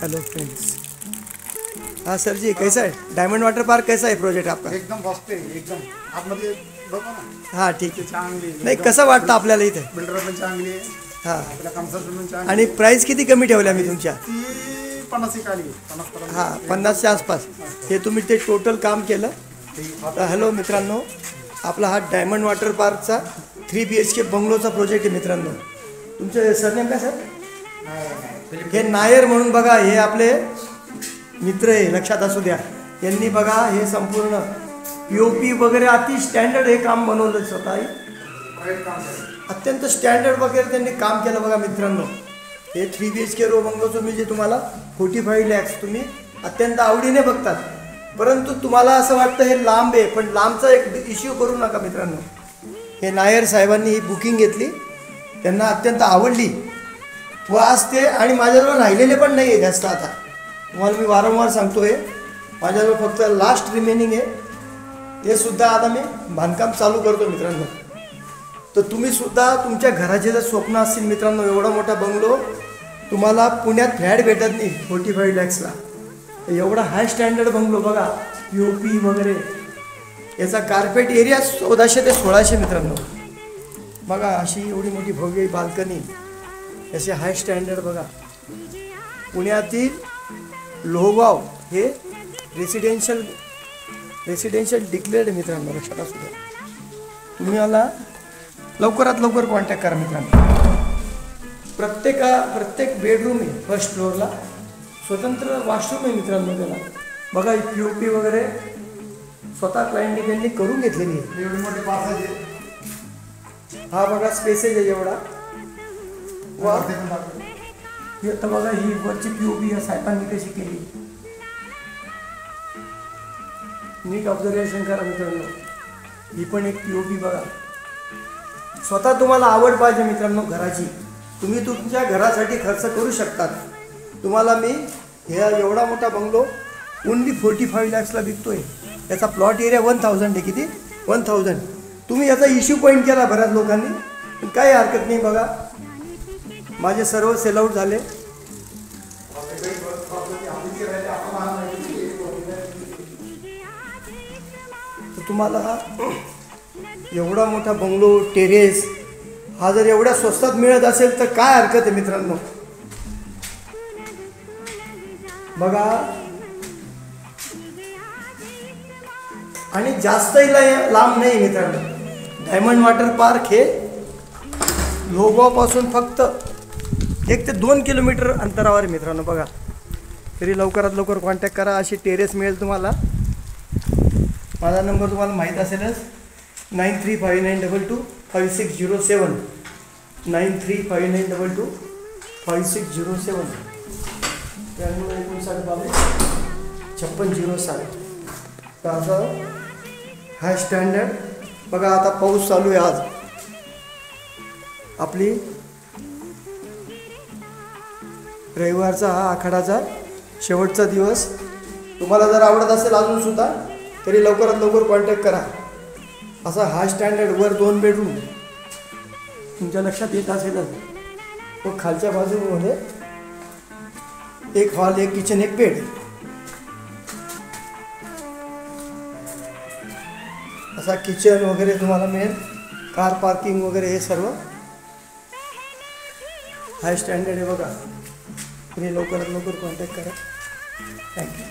Hello friends. हाँ sir जी, कैसा है डायमंड वाटर पार्क, कैसा है प्रोजेक्ट आपका? एकदम मस्त आहे एकदम आतमध्ये बघा ना. हाँ ठीक आहे. चांगली नाही कसं वाटतं आपल्याला इथे? बिल्डर पण चांगली आहे. हां, आपल्या कन्स्ट्रक्शन पण चांगली आणि प्राईस किती कमी ठेवल्या मी तुमच्या? ती 50 खाली 50 पर्यंत. हां, 50च्या आसपास. हे तुम्ही ते टोटल काम केलं. तर हॅलो मित्रांनो, आपला हा डायमंड वॉटर पार्कचा 3 BHK बंगलोचा प्रोजेक्ट आहे मित्रांनो. तुमचं सरनेम काय सर? हे नायर म्हणून बघा, हे आपले मित्र आहे, लक्षात असू द्या. यांनी बघा हे संपूर्ण POP वगैरे अति स्टँडर्ड हे काम बनवलं स्वतः. अत्यंत स्टँडर्ड वगैरे त्यांनी काम केलं बघा मित्रांनो. हे 3 BHK रो बंगलोचं मी जे तुम्हाला 45 lakhs तुम्ही अत्यंत आवडीने बघतात, परंतु तुम्हाला असं वाटतं हे लांब आहे, पण लांबचा एक इश्यू करू नका मित्रांनो. हे नायर साहेबांनी ही बुकिंग घेतली, त्यांना अत्यंत आवडली व आज ते आणि माझ्याजवळ राहिलेले पण नाही आहे जास्त. आता तुम्हाला मी वारंवार सांगतो आहे, माझ्याजवळ फक्त लास्ट रिमेनिंग आहे, ते सुद्धा आता मी बांधकाम चालू करतो मित्रांनो. तर तुम्ही सुद्धा तुमच्या घराचे जर स्वप्न असतील मित्रांनो, एवढा मोठा बंगलो तुम्हाला पुण्यात फ्लॅट भेटत नाही 45 lakhsला. एवढा हाय स्टँडर्ड बंगलो बघा, POP वगैरे, याचा कार्पेट एरिया 1400 ते 1600 मित्रांनो. बघा अशी एवढी मोठी भव्य बाल्कनी, असे हाय स्टँडर्ड बघा. पुण्यातील लोहगाव हे रेसिडेन्शियल डिक्लेअर्ड मित्रांनो, लक्षात असू द्या. तुम्ही मला लवकरात लवकर कॉन्टॅक्ट करा मित्रांनो. प्रत्येक बेडरूम आहे फर्स्ट फ्लोअरला, स्वतंत्र वॉशरूम आहे मित्रांनो त्याला. बघा POP वगैरे स्वतः क्लायंटने त्यांनी करून घेतलेली आहे. एवढी मोठी पाच आहे. हा बघा स्पेसेज आहे एवढा. वा वरती पण दाखव. हे तर बघा ही वरची POP या साहेबांनी कशी केली, नीट ऑब्झर्वेशन करा मित्रांनो. ही पण एक POP बघा. स्वतः तुम्हाला आवड पाहिजे मित्रांनो घराची, तुम्ही तुमच्या घरासाठी खर्च करू शकतात. तुम्हाला मी हे एवढा मोठा बंगलो ओनली 45 lakhsला विकतोय. याचा प्लॉट एरिया 1000 आहे. किती? 1000. तुम्ही याचा इश्यू पॉईंट केला बऱ्याच लोकांनी, पण काही हरकत नाही. बघा माझे सर्व सेलआउट झाले. तर तुम्हाला हा एवढा मोठा बंगलो, टेरेस हा जर एवढ्या स्वस्तात मिळत असेल तर काय हरकत आहे मित्रांनो. बघा आणि जास्तही लांब नाही मित्रांनो. डायमंड वॉटर पार्क हे लोहगावपासून फक्त 1 ते 2 किलोमीटर अंतरावर आहे मित्रांनो. बघा तरी लवकरात लवकर कॉन्टॅक्ट करा, अशी टेरेस मिळेल तुम्हाला. माझा नंबर तुम्हाला माहीत असेलच, 9359225607 9359225607 5607. तर असं हाय स्टँडर्ड बघा. आता पाऊस चालू आहे. आज आपली रविवारचा हा आखाडाचा शेवटचा दिवस. तुम्हाला जर आवडत असेल अजून सुद्धा तरी लवकरात लवकर कॉन्टॅक्ट करा. असा हाय स्टँडर्ड वर 2 बेडरूम तुमच्या लक्षात येत असेलच. व खालच्या बाजूमध्ये एक हॉल, एक किचन, एक बेड. असा किचन वगैरे तुम्हाला मिळेल, कार पार्किंग वगैरे हे सर्व हाय स्टँडर्ड आहे बघा. तुम्ही लवकरात लवकर कॉन्टॅक्ट करा. थँक्यू.